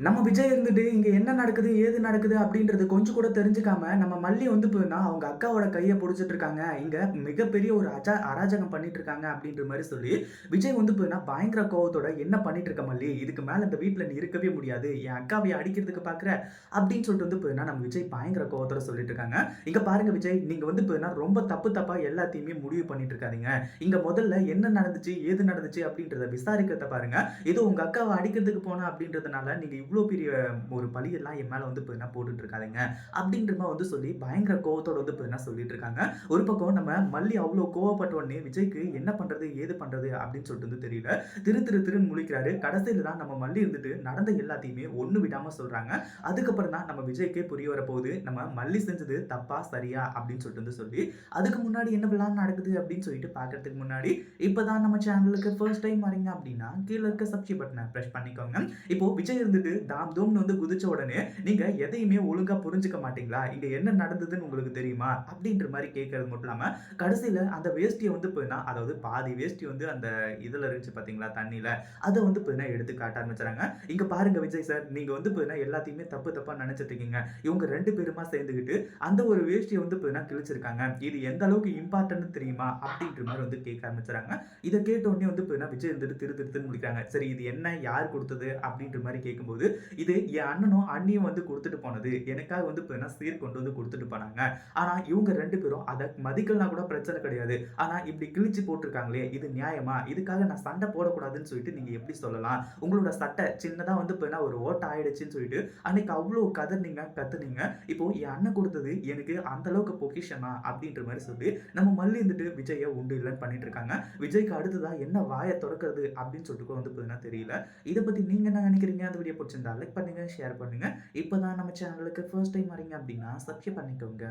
நம்ம விஜய் இருந்துட்டு, இங்க என்ன நடக்குது? ஏது நடக்குது? அப்படின்றது கொஞ்சம் கூட தெரிஞ்சுக்காம, நம்ம மல்லி வந்து போனா அவங்க அக்காவோட கைய புடிச்சிட்டு இருக்காங்க. இங்க மிகப்பெரிய ஒரு அராஜகம் பண்ணிட்டு இருக்காங்க அப்படின்ற மாரி சொல்லி, விஜய் வந்து போனா பயங்கர கோவத்தோட, "என்ன பண்ணிட்டு இருக்க மல்லி? இதுக்கு மேல இந்த வீட்ல நீ இருக்கவே முடியாது. என் அக்காவைய அடிக்கிறதுக்கு பார்க்குற?" அப்படின்னு சொல்லிட்டு வந்து போனா நம்ம விஜய் பயங்கர கோவத்தோட சொல்லிட்டு இருக்காங்க. இங்க பாருங்க விஜய், நீங்க வந்து போனா ரொம்ப தப்பு தப்பா எல்லாத்தையுமே முடிவு பண்ணிட்டு இருக்காதீங்க. இங்க முதல்ல என்ன நடந்துச்சு? ஏது நடந்துச்சு? அப்படின்றத விசாரிக்கிறத பாருங்க. ஏதோ உங்க அக்காவ அடிக்கிறதுக்கு போன அப்படின்றதுனால, நீங்க இவ்ளோ பெரிய ஒரு பழியெல்லாம் என் மேல வந்து பார்த்தீங்கன்னா போட்டுட்டு இருக்காதீங்க. அப்படின்ற மாரி வந்து சொல்லி பயங்கர கோவத்தோட வந்து பார்த்தீங்கன்னா சொல்லிட்டு இருக்காங்க. ஒரு பக்கம் நம்ம மல்லி அவ்ளோ கோவப்பட்ட உடனே விஜய்க்கு என்ன பண்றது? ஏது பண்றது? அப்படின்னு சொல்லிட்டு வந்து தெரியல. திருன்னு முழிக்கிறாரு. கடைசில தான் நம்ம மல்லி இருந்துட்டு நடந்த எல்லாத்தையுமே ஒண்ணு விடாம சொல்றாங்க. அதுக்கப்புறம் தான் நம்ம விஜய்க்கே புரிய வரப்போகுது. நம்ம மல்லி செஞ்சது தப்பா? சரியா? அப்படின்னு சொல்லிட்டு வந்து சொல்லி, அதுக்கு முன்னாடி என்னவெல்லாம் நடக்குது அப்படின்னு சொல்லிட்டு பார்க்கறதுக்கு முன்னாடி, இப்பதான் நம்ம சேனலுக்கு ஃபர்ஸ்ட் டைம் வரீங்க அப்படின்னா, கீழ இருக்க சப்ஸ்கிரைப் பட்டன பிரஸ் பண்ணிக்கோங்க. இப்போ விஜய் இருந்துட்டு தாம் தூம்னு வந்து குதிச்ச உடனே, நீங்க எதையுமே ஒழுங்கா புரிஞ்சுக்க மாட்டீங்களா? இங்க என்ன நடந்ததுன்னு உங்களுக்கு தெரியுமா? அப்படின்ற மாரி கேட்கறது மட்டும் இல்லாம, கடைசில அந்த வேஷ்டிய வந்து பார்த்தீங்கன்னா, அதாவது பாதி வேஷ்டி வந்து அந்த இதுல இருந்துச்சு பார்த்தீங்களா? தண்ணீல. அத வந்து பார்த்தீங்கன்னா எடுத்து காட்ட ஆரம்பிச்சுறாங்க. இங்க பாருங்க விஜய் சார், நீங்க வந்து பார்த்தீங்கன்னா எல்லாத்தையுமே தப்பு தப்பா நெனச்சுட்டு இருக்கீங்க. இவங்க 2 பேருமா சேர்ந்துகிட்டு, அந்த ஒரு வேஷ்டிய வந்து பார்த்தீங்கன்னா கிழிச்சிருக்காங்க. இது எந்த அளவுக்கு இம்பார்ட்டன்ட்னு தெரியுமா? அப்படின்ற மாரி வந்து கேட்க ஆரம்பிச்சுறாங்க. இத கேட்ட உடனே வந்து பார்த்தீங்கன்னா, விஜய் இருந்துட்டு திருன்னு முழிக்கிறாங்க. சரி இது என்ன? யார் குடுத்தது? அப்படின்ற மாரி கேட்கும்போது, இது என் அண்ணனும், அண்ணியும் வந்து குடுத்துட்டு போனது. எனக்காக வந்து பார்த்தீங்கன்னா சீர் கொண்டு வந்து குடுத்துட்டு போனாங்க. ஆனா இவங்க 2 பேரும் அத மதிக்கலனா கூட பிரச்சனை கிடையாது. ஆனா இப்படி கிழிச்சு போட்டுருக்காங்களே, இது நியாயமா? இதுக்காக நான் சண்டை போடக்கூடாதுன்னு சொல்லிட்டு நீங்க எப்படி சொல்லலாம்? உங்களோட சட்டை சின்னதா வந்து பார்த்தீங்கன்னா ஒரு ஓட்டை ஆயிடுச்சுன்னு சொல்லிட்டு, அன்னைக்கு அவ்ளோ கதர்னீங்க, கத்துனீங்க. இப்போ என் அண்ணன் குடுத்தது எனக்கு அந்த அளவுக்கு பொக்கிஷமா? அப்படின்ற மாரி சொல்லி, நம்ம மல்லி இருந்துட்டு விஜய உண்டு இல்லன்னு பண்ணிட்டு இருக்காங்க. விஜய்க்கு அடுத்ததா என்ன வாய தொறக்கறது அப்படின்னு சொல்லிட்டு கூட வந்து பார்த்தீங்கன்னா தெரியல. இத பத்தி நீங்க என்ன நினைக்கிறீங்க? அந்த வீடியோ புடிச்சிருந்தா லைக் பண்ணுங்க, ஷேர் பண்ணுங்க. இப்பதான் நம்ம சேனலுக்கு ஃபர்ஸ்ட் டைம் வரீங்க அப்படின்னா சப்ஸ்கிரைப் பண்ணிக்கோங்க.